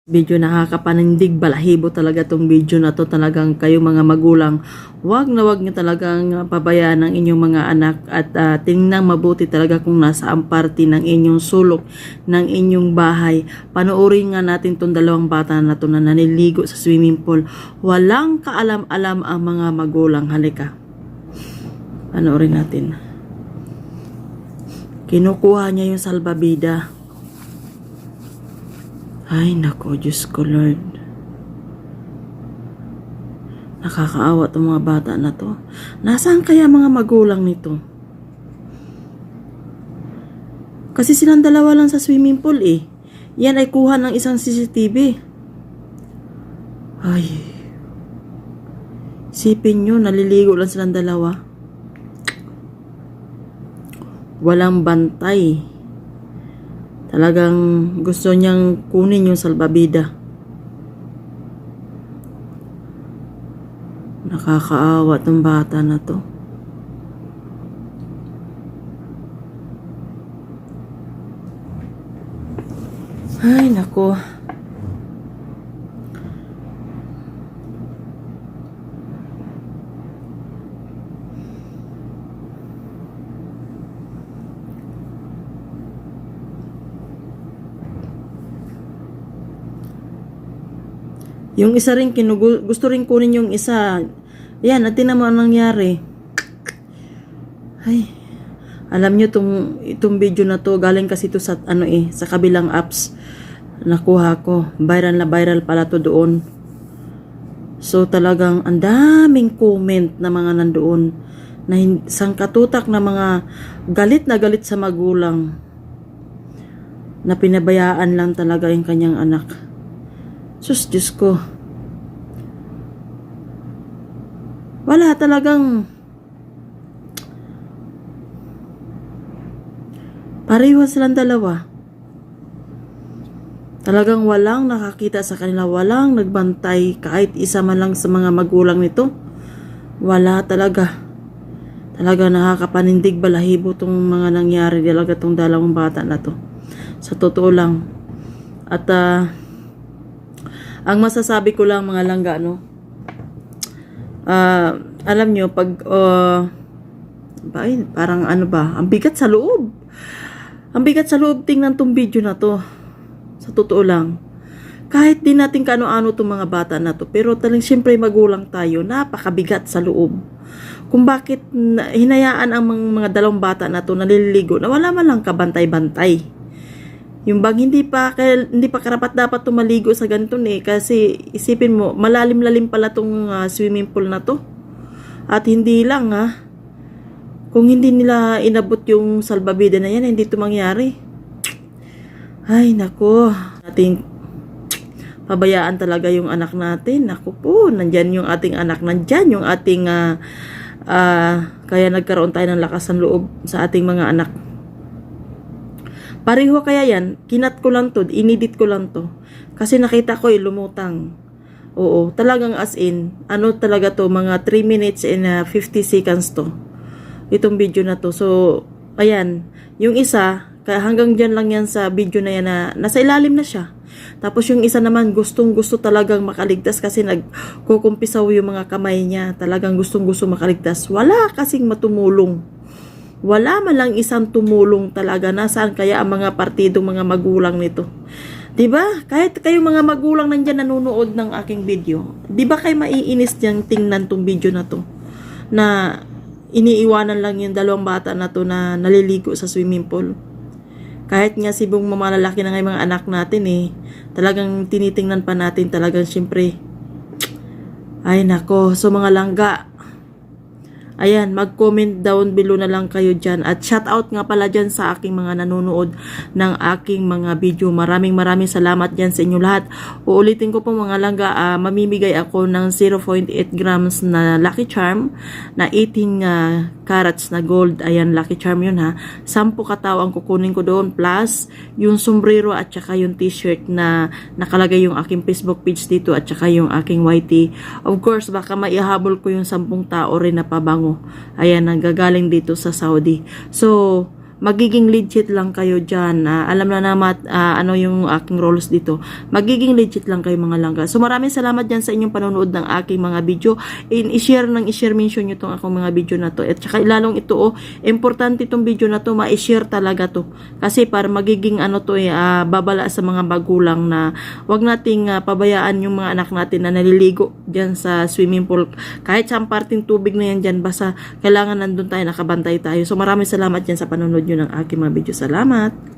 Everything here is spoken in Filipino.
Video nakakapanindig, balahibo talaga tong video na to. Talagang kayo mga magulang, wag na wag niyo talagang pabayaan ang inyong mga anak at tingnan mabuti talaga kung nasa ang parte ng inyong sulok ng inyong bahay. Panoorin nga natin tong dalawang bata na to na naniligo sa swimming pool. Walang kaalam-alam ang mga magulang. Halika, panoorin natin. Kinukuha niya yung salbabida. Ay, nako, Diyos ko, Lord. Nakakaawa itong mga bata na to. Nasaan kaya mga magulang nito? Kasi silang dalawa lang sa swimming pool eh. Yan ay kuha ng isang CCTV. Ay. Sipin nyo, naliligo lang silang dalawa. Walang bantay. Talagang gusto niyang kunin yung salbabida. Nakakaawa tong bata na to. Ay, nako. Yung isa rin, gusto rin kunin yung isa. Yan, at tinan mo ang nangyari. Ay, alam nyo itong video na to, galing kasi ito sa, sa kabilang apps. Nakuha ko. Viral na viral pala to doon. So talagang ang daming comment na mga nandoon. Na sangkatutak na mga galit na galit sa magulang. Na pinabayaan lang talaga yung kanyang anak. Sus, Diyos ko. Wala talagang pareho silang dalawa. Talagang walang nakakita sa kanila. Walang nagbantay kahit isa man lang sa mga magulang nito. Wala talaga. Talaga nakakapanindig, balahibo tong mga nangyari talaga tong dalawang bata na to. Sa totoo lang. At ang masasabi ko lang mga langga, alam nyo, pag, parang ang bigat sa loob. Ang bigat sa loob tingnan tong video na to. Sa totoo lang. Kahit di natin kaano-ano tong mga bata na to, pero talagang siyempre magulang tayo, napakabigat sa loob. Kung bakit hinayaan ang mga dalawang bata na to naliligo na wala man lang kabantay-bantay. Yung bang hindi pa karapat dapat tumaligo sa ganito kasi isipin mo malalim-lalim pala tong swimming pool na to. At hindi lang kung hindi nila inabot yung salbabida na yan, hindi ito mangyari. Ay nako, ating pabayaan talaga yung anak natin. Naku po, nandyan yung ating anak, nandyan yung ating kaya nagkaroon tayo ng lakas ng loob sa ating mga anak. Pareho kaya yan, kinat ko lang to, inedit ko lang to. Kasi nakita ko lumutang. Oo, talagang as in, talaga to, mga 3 minutes and 50 seconds to. Itong video na to. So, ayan, yung isa, hanggang dyan lang yan sa video na yan na nasa ilalim na siya. Tapos yung isa naman, gustong-gusto talagang makaligtas kasi nagkukumpisaw yung mga kamay niya. Talagang gustong-gusto makaligtas. Wala kasing matumulong. Wala man lang isang tumulong talaga. Nasaan kaya ang mga partidong mga magulang nito? 'Di ba? Kahit kayo mga magulang nandiyan nanonood ng aking video, 'di ba kayo maiinis diyang tingnan tong video na to? Na iniiwanan lang yung dalawang bata na to na naliligo sa swimming pool. Kahit nga sibong mamalaki na nga yung mga anak natin talagang tinitingnan pa natin talagang syempre. Ay nako, so mga langga. Ayan, mag-comment down below na lang kayo dyan. At shout out nga pala dyan sa aking mga nanonood ng aking mga video. Maraming salamat dyan sa inyo lahat. Uulitin ko po mga langga, mamimigay ako ng 0.8 grams na Lucky Charm na 18 carats na gold. Ayan, Lucky Charm yun 10 katao ang kukunin ko doon plus yung sombrero at saka yung t-shirt na nakalagay yung aking Facebook page dito at saka yung aking YT. Of course, baka maihabol ko yung 10 tao rin na pabango. Ayan, nanggagaling dito sa Saudi. So, magiging legit lang kayo dyan. Alam na naman ano yung aking roles dito. Magiging legit lang kayo mga langga. So maraming salamat dyan sa inyong panonood ng aking mga video. I-share mention nyo itong akong mga video na to. At saka lalong ito, importante itong video na to, ma-share talaga to. Kasi para magiging ano to, babala sa mga magulang na wag nating pabayaan yung mga anak natin na naliligo dyan sa swimming pool. Kahit sa parting tubig na yan dyan, basta kailangan nandun tayo, nakabantay tayo. So maraming salamat dyan sa panonood nyo ng aking mga video. Salamat!